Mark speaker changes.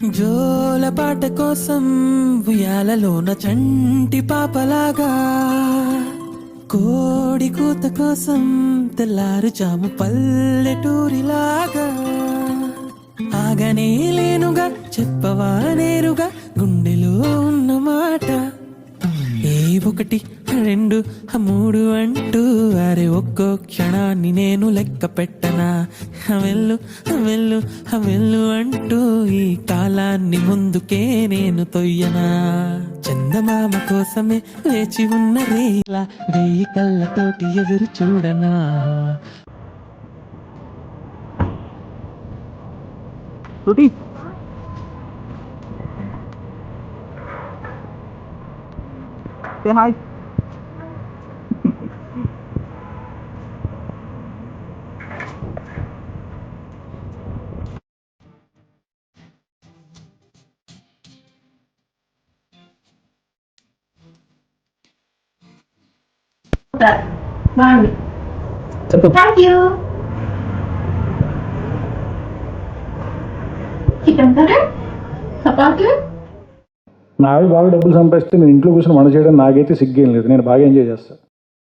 Speaker 1: జోల పాట కోసం ఉయ్యాలలోన చంటి పాపలాగా, కోడి కూత కోసం తెల్లారుజాము పల్లెటూరిలాగా, ఆగనే లేనుగా చెప్పవా నేరుగా గుండెలో ఉన్న మాట. ఏ ఒకటి రెండు మూడు అంటూ అరే ఒక్కో క్షణాన్ని నేను లెక్క పెట్టనా. వెళ్ళు వెళ్ళు వెళ్ళు అంటూ ఈ కాలాన్ని ముందుకే నేను తొయ్యనా. చందమామ కోసమే వేచి ఉన్న రేలా వేయి కళ్ళతోటి ఎదురు చూడనా.
Speaker 2: Say hi.
Speaker 3: Mami. Thank you. Chicken curry? Chapati?
Speaker 4: నావి బాగా డబ్బులు సంపాదిస్తే నేను ఇంట్లో కూర్చొని వంట చేయడం నాకైతే సిగ్గేం లేదు. నేను బాగా ఎంజాయ్ చేస్తాను.